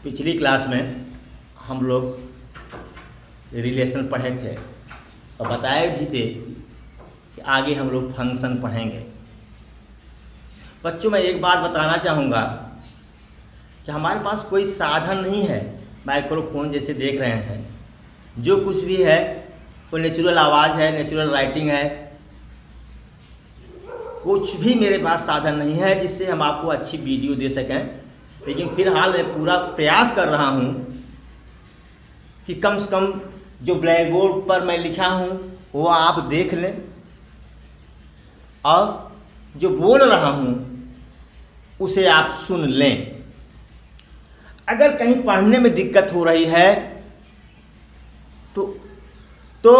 पिछली क्लास में हम लोग रिलेशन पढ़े थे और बताए भी थे कि आगे हम लोग फंक्शन पढ़ेंगे। बच्चों, मैं एक बात बताना चाहूँगा कि हमारे पास कोई साधन नहीं है। माइक्रोफोन जैसे देख रहे हैं, जो कुछ भी है वो नेचुरल आवाज़ है, नेचुरल राइटिंग है। कुछ भी मेरे पास साधन नहीं है जिससे हम आपको अच्छी वीडियो दे सकें। लेकिन फिलहाल मैं पूरा प्रयास कर रहा हूँ कि कम से कम जो ब्लैक बोर्ड पर मैं लिखा हूँ वो आप देख लें और जो बोल रहा हूँ उसे आप सुन लें। अगर कहीं पढ़ने में दिक्कत हो रही है तो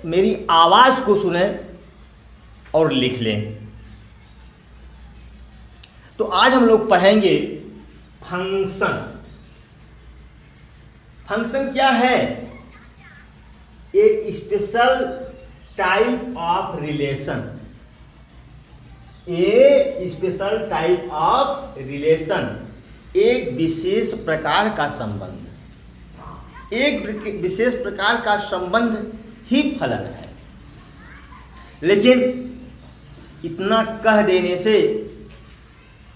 मेरी आवाज़ को सुनें और लिख लें। तो आज हम लोग पढ़ेंगे फंक्शन। फंक्शन क्या है? एक special type of relation. A special type of relation, एक विशेष प्रकार का संबंध। एक विशेष प्रकार का संबंध ही फलन है। लेकिन इतना कह देने से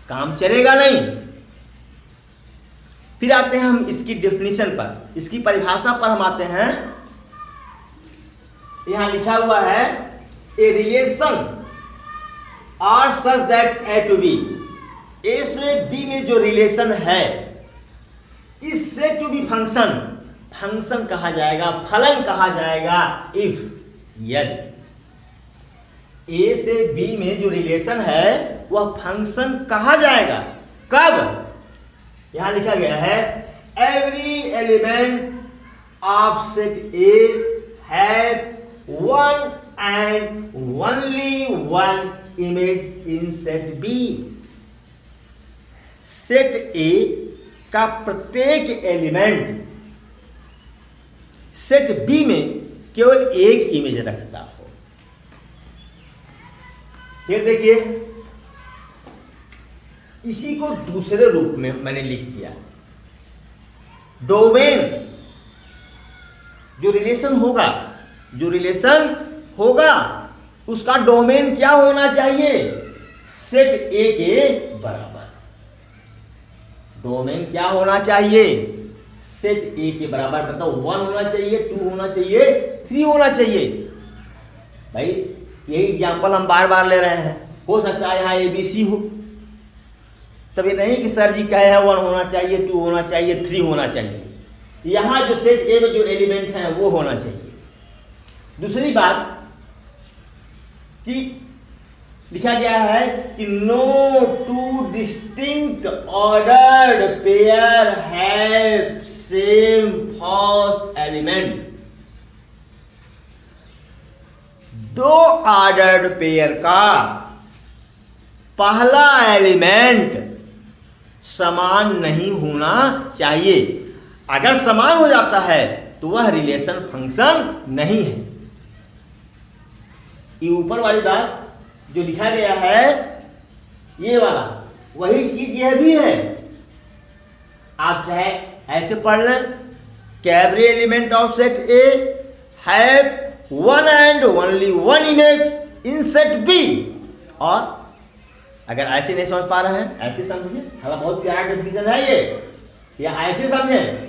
काम चलेगा नहीं। फिर आते हैं हम इसकी डेफिनेशन पर, इसकी परिभाषा पर हम आते हैं। यहां लिखा हुआ है a relation R such that A to B. A से बी में जो रिलेशन है इससे टू बी फंक्शन, फंक्शन कहा जाएगा, फलन कहा जाएगा इफ यदि ए से बी में जो रिलेशन है वह फंक्शन कहा जाएगा। कब? यहां लिखा गया है every element of set A have one and only one image in set B. Set A का प्रत्येक एलिमेंट सेट बी में केवल एक इमेज रखता हो। फिर देखिए, इसी को दूसरे रूप में मैंने लिख दिया। डोमेन, जो रिलेशन होगा उसका डोमेन क्या होना चाहिए? सेट ए के बराबर। डोमेन क्या होना चाहिए? सेट ए के बराबर। बताओ, 1 होना चाहिए, 2 होना चाहिए, 3 होना चाहिए। भाई यही एग्जाम्पल हम बार बार ले रहे हैं। हो सकता है यहाँ ABC हो, तब ये नहीं कि सर जी कहे हैं 1 होना चाहिए, 2 होना चाहिए, 3 होना चाहिए। यहां जो सेट ए में जो एलिमेंट है वो होना चाहिए। दूसरी बात कि लिखा गया है कि no two distinct ordered pair have same first element. दो ऑर्डर्ड पेयर का पहला एलिमेंट समान नहीं होना चाहिए। अगर समान हो जाता है तो वह रिलेशन फंक्शन नहीं है। ये ऊपर वाली बात जो लिखा गया है ये वाला, वही चीज यह भी है। आप चाहे ऐसे पढ़ लें कि every element of set A have one and only one image in set B. और अगर ऐसे नहीं समझ पा रहे हैं, ऐसे समझिए। हमारा बहुत प्यारा डेफिनेशन है ये। या ऐसे समझें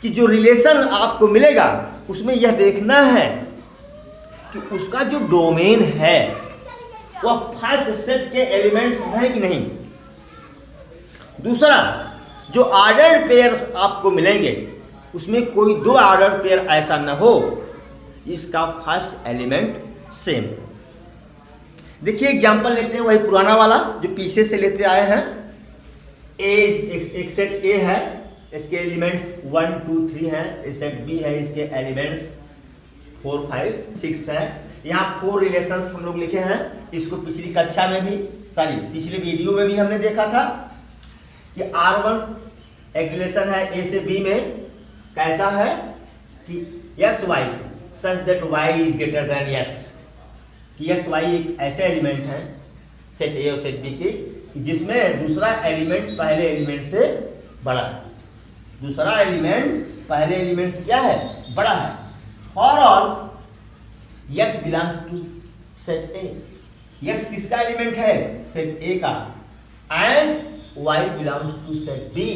कि जो रिलेशन आपको मिलेगा उसमें यह देखना है कि उसका जो डोमेन है वह फर्स्ट सेट के एलिमेंट्स हैं कि नहीं। दूसरा, जो ऑर्डर्ड पेयर्स आपको मिलेंगे उसमें कोई दो ऑर्डर पेयर ऐसा न हो इसका फर्स्ट एलिमेंट सेम। देखिए एग्जाम्पल लेते हैं, वही पुराना वाला जो पीछे से लेते आए हैं। एक सेट ए है, इसके एलिमेंट्स 1 2 3 हैं। सेट बी है, इसके एलिमेंट्स 4 5 6 है। यहाँ 4 रिलेशंस हम लोग लिखे हैं। इसको पिछली कक्षा में भी, पिछले वीडियो में भी हमने देखा था कि R1 एक रिलेशन है ए से बी में। कैसा है कि X Y such that Y is greater than X. कि एक्स वाई एक ऐसे एलिमेंट हैं सेट ए और सेट बी के जिसमें दूसरा एलिमेंट पहले एलिमेंट से बड़ा है। दूसरा एलिमेंट पहले एलिमेंट से क्या है, बड़ा है। For all x belongs to set A, x किसका एलिमेंट है, सेट ए का, and y belongs to set B,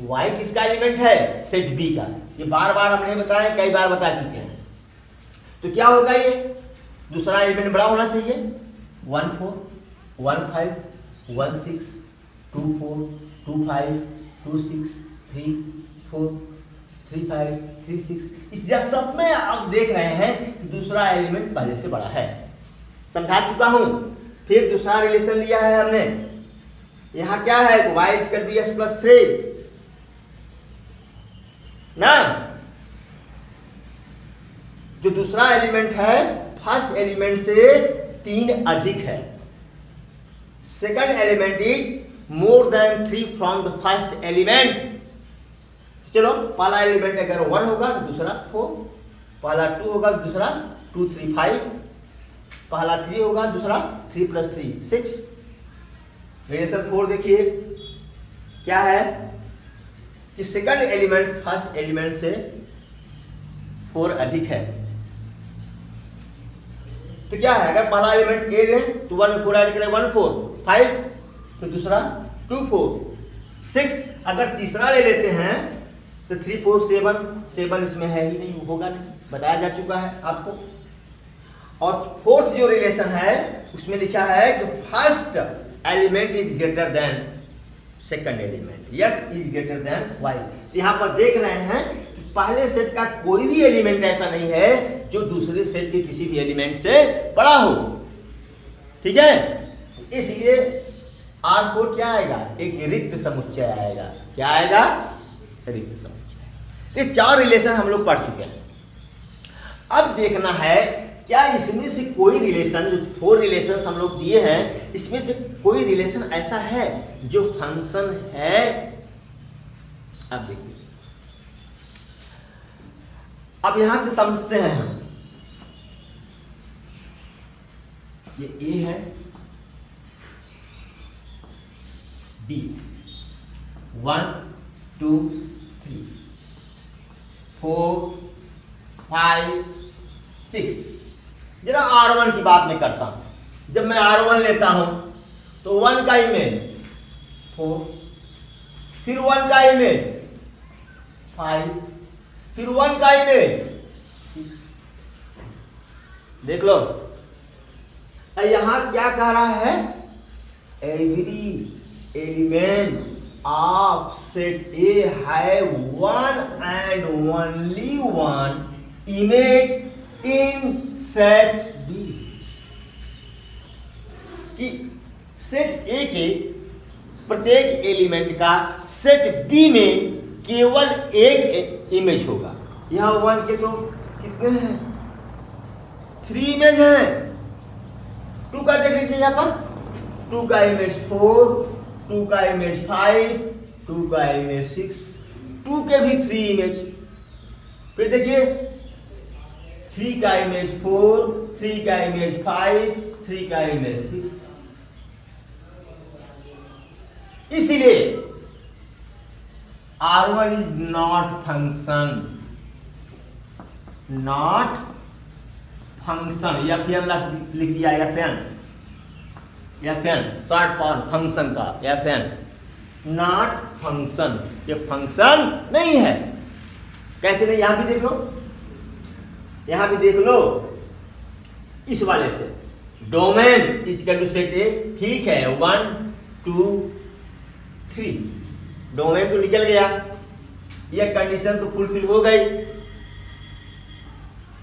y किसका एलिमेंट है, सेट बी का। ये बार बार हमने बताया, कई बार बता चुके हैं। तो क्या होगा, ये दूसरा एलिमेंट बड़ा होना चाहिए, 1 4 1 5 1 6 2 4 2 5 2 6 3 4 3 5 3 6। इस सब में आप देख रहे हैं कि दूसरा एलिमेंट पहले से बड़ा है, समझा चुका हूं। फिर दूसरा रिलेशन लिया है हमने, यहां क्या है, y equal to x plus 3 ना। जो दूसरा एलिमेंट है फर्स्ट एलिमेंट से 3 अधिक है, second element is more than 3 from the first element. चलो पहला एलिमेंट अगर 1 होगा तो दूसरा 4, पहला 2 होगा तो दूसरा 2 3 5, पहला 3 होगा दूसरा 3 प्लस 3 6। रिलेशन 4 देखिए क्या है कि सेकंड एलिमेंट फर्स्ट एलिमेंट से 4 अधिक है। तो क्या है, अगर पहला एलिमेंट ए लें तो 1 4 ऐड करें 1 4 5, तो दूसरा 2 4 6। अगर तीसरा ले लेते हैं तो 3 4 7 7 इसमें है ही नहीं, होगा नहीं, बताया जा चुका है आपको। और फोर्थ जो रिलेशन है उसमें लिखा है कि first element is greater than second element, X is greater than Y. यहां पर देख रहे हैं कि पहले सेट का कोई भी एलिमेंट ऐसा नहीं है जो दूसरे सेट के किसी भी एलिमेंट से बड़ा हो, ठीक है। इसलिए R4 क्या आएगा, एक रिक्त समुच्चय आएगा। क्या आएगा, रिक्त समुच्चय। ये 4 रिलेशन हम लोग पढ़ चुके हैं। अब देखना है क्या इसमें से कोई रिलेशन, जो 4 रिलेशन हम लोग दिए हैं, इसमें से कोई रिलेशन ऐसा है जो फंक्शन है। अब देखिए, अब यहां से समझते हैं हम, ये ए है, बी 1 2 3 4 5 6। जरा R1 की बात मैं करता हूं। जब मैं R1 लेता हूं तो 1 का इमेज 4, फिर 1 का इमेज 5, फिर 1 का इमेज 6। देख लो, यहां क्या कह रहा है, every element of set A have 1 and only 1 image in set B. कि सेट ए के प्रत्येक एलिमेंट का सेट बी में केवल एक इमेज होगा। यहां 1 के तो कितने हैं, 3 इमेज हैं। 2 का देख लीजिए, यहां पर 2 का इमेज 4, 2 का इमेज 5, 2 का इमेज 6, 2 के भी 3 इमेज। फिर देखिए 3 का इमेज 4, 3 का इमेज 5, 3 का इमेज 6। इसलिए R1 is not function, not function. या पेन लिख दिया, या पेन शॉर्ट फॉर्म फंक्शन का, या पेन नॉट फंक्शन, ये फंक्शन नहीं है। कैसे नहीं, यहां भी देख लो, यहां भी देख लो, इस वाले से domain equal to set A, ठीक है, 1 2 3 डोमेन तो निकल गया, यह कंडीशन तो फुलफिल हो गई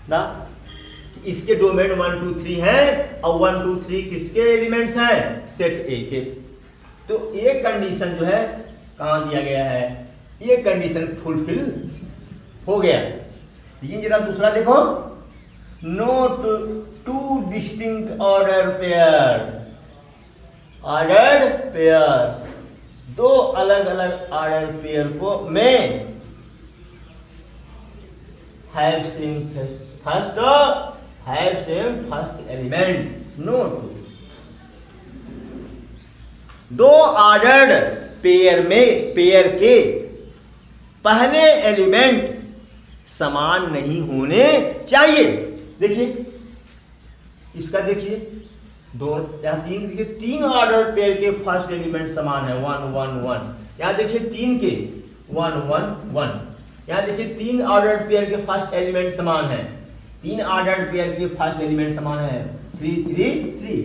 ना। इसके डोमेन 1 2 3 है और 1 2 3 किसके एलिमेंट्स हैं, सेट ए के। तो ये कंडीशन जो है कहां दिया गया है, ये कंडीशन फुलफिल हो गया। लेकिन जरा दूसरा देखो, not 2 distinct order pair, ordered pairs, 2 अलग अलग ऑर्डर पेयर को में have same first element, no 2 ordered pair में, पेयर के पहले एलिमेंट समान नहीं होने चाहिए। देखिए इसका, देखिए दो, यहाँ तीन, देखिए तीन ऑर्डर पेयर के फर्स्ट एलिमेंट समान है, 1 1 1। यहाँ देखिए तीन के 1 1 1। यहाँ देखिए तीन ऑर्डर पेयर के फर्स्ट एलिमेंट समान है, तीन ऑर्डर पेयर के फर्स्ट एलिमेंट समान है, 3 3 3।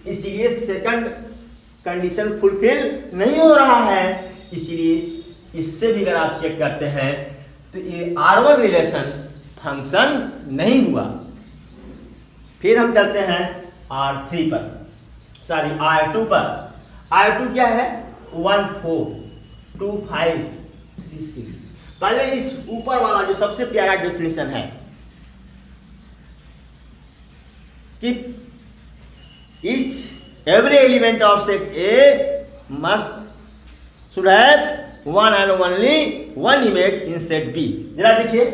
इसीलिए सेकंड कंडीशन फुलफिल नहीं हो रहा है। इसीलिए इससे भी अगर आप चेक करते हैं तो ये R1 रिलेशन फंक्शन नहीं हुआ। फिर हम चलते हैं R3 पर, सॉरी R2 पर। R2 क्या है? 1 4 2 5 3 6। पहले इस ऊपर वाला जो सबसे प्यारा डेफिनेशन है कि इस every element of set A should have one and only one image in set B। जरा देखिए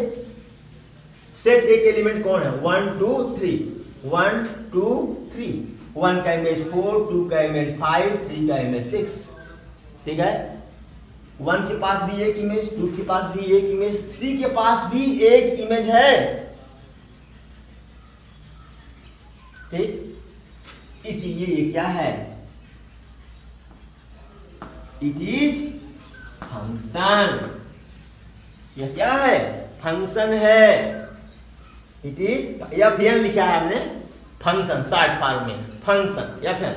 सेट A के एलिमेंट कौन है? 1 2 3, 1 2 3। 1 का इमेज 4, 2 का इमेज 5, 3 का इमेज 6। ठीक है, 1 के पास भी एक इमेज, 2 के पास भी एक इमेज, 3 के पास भी एक इमेज है। ठीक, इसीलिए ये क्या है? It is function. यह क्या है? फंक्शन है। इट इज, या फिर लिखा है हमने फंक्शन, शॉर्ट फॉर्म में फंक्शन, या फिर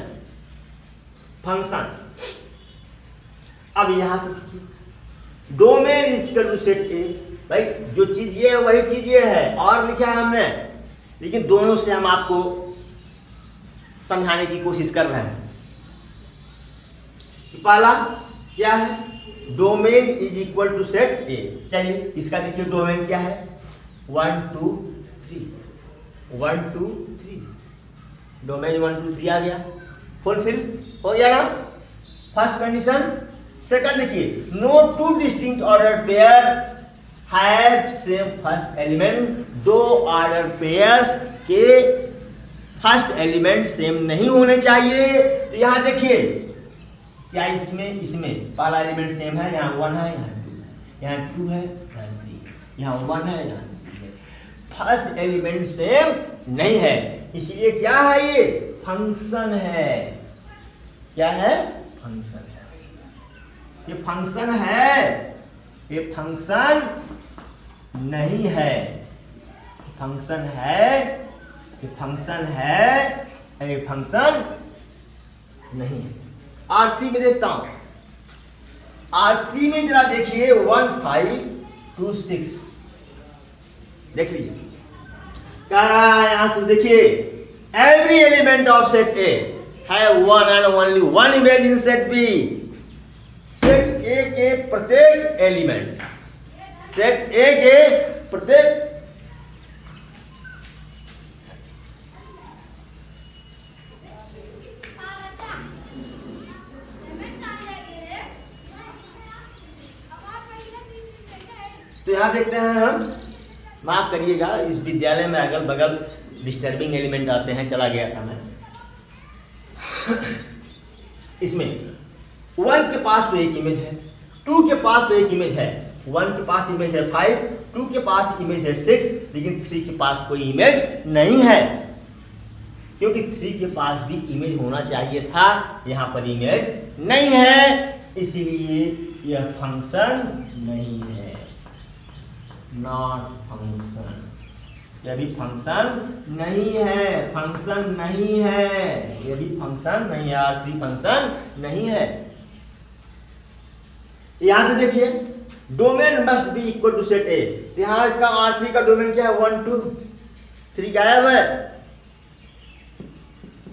फंक्शन। अब यहां से देखिए domain is equal to set A. भाई जो चीज ये है वही चीज ये है, और लिखा है हमने, लेकिन दोनों से हम आपको समझाने की कोशिश कर रहे हैं। पहला क्या है? Domain is equal to set A. चलिए इसका देखिए डोमेन क्या है? 1 2 3, 1 2 3। डोमेन 1 2 3 आ गया, फुलफिल हो गया ना फर्स्ट कंडीशन। सेकंड देखिए, no two distinct order pair have same first element. दो ऑर्डर पेयर्स के फर्स्ट एलिमेंट सेम नहीं होने चाहिए। तो यहां देखिए क्या इसमें पहला एलिमेंट सेम है, यहाँ 1 है, यहाँ 2 है, यहाँ 3, यहाँ 1 है, यहाँ 3 है। फर्स्ट एलिमेंट सेम नहीं है, इसलिए क्या है? ये फंक्शन है। क्या है? फंक्शन है। ये फंक्शन है, ये फंक्शन नहीं है। फंक्शन है, ये फंक्शन है, ये फंक्शन नहीं है। R3 में देखता हूं, R3 में जरा देखिए 1 5 2 6। देख लीजिए कह रहा है यहां से, देखिए every element of set A have one and only one image in set B. Set A के प्रत्येक एलिमेंट, सेट ए के प्रत्येक तो यहां देखते हैं हम, माफ करिएगा इस विद्यालय में अगल बगल डिस्टर्बिंग एलिमेंट आते हैं, चला गया था मैं। इसमें 1 के पास तो एक इमेज है, 2 के पास तो एक इमेज है, 1 के पास इमेज है 5, 2 के पास इमेज है 6, लेकिन 3 के पास कोई इमेज नहीं है, क्योंकि 3 के पास भी इमेज होना चाहिए था। यहां पर इमेज नहीं है, इसीलिए यह फंक्शन नहीं है, नॉट फंक्शन। यह भी फंक्शन नहीं है, फंक्शन नहीं है, यह भी फंक्शन नहीं है, R3 फंक्शन नहीं है। यहां से देखिए domain must be equal to set A. यहां इसका R3 का डोमेन क्या है? 1 2 3 गायब है,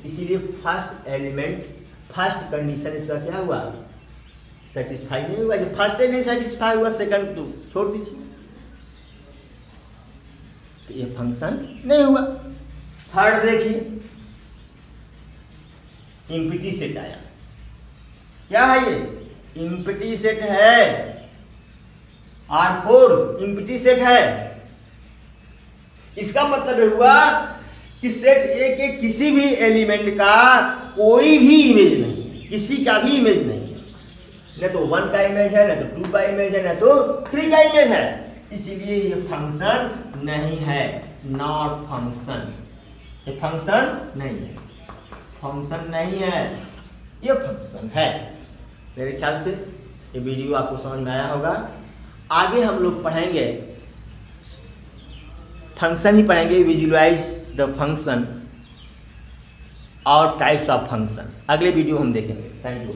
इसीलिए फर्स्ट एलिमेंट, फर्स्ट कंडीशन इसका क्या हुआ? सेटिस्फाई नहीं हुआ। जब फर्स्ट नहीं सेटिस्फाई हुआ, सेकंड तो छोड़ दीजिए, तो ये फंक्शन नहीं हुआ। थर्ड देखिए, इम्पिटी सेट आया। क्या है ये? इम्पिटी सेट है, R4 इम्पिटी सेट है। इसका मतलब हुआ कि सेट ए के किसी भी एलिमेंट का कोई भी इमेज नहीं, किसी का भी इमेज नहीं है। न तो 1 का इमेज है, न तो 2 का इमेज है, न तो 3 का इमेज है, इसीलिए ये फंक्शन नहीं है, नॉट फंक्शन। ये फंक्शन नहीं है, फंक्शन नहीं है, ये फंक्शन है। मेरे ख्याल से ये वीडियो आपको समझ में आया होगा। आगे हम लोग पढ़ेंगे, फंक्शन ही पढ़ेंगे, विजुअलाइज द फंक्शन और टाइप्स ऑफ फंक्शन। अगले वीडियो हम देखेंगे। Thank you.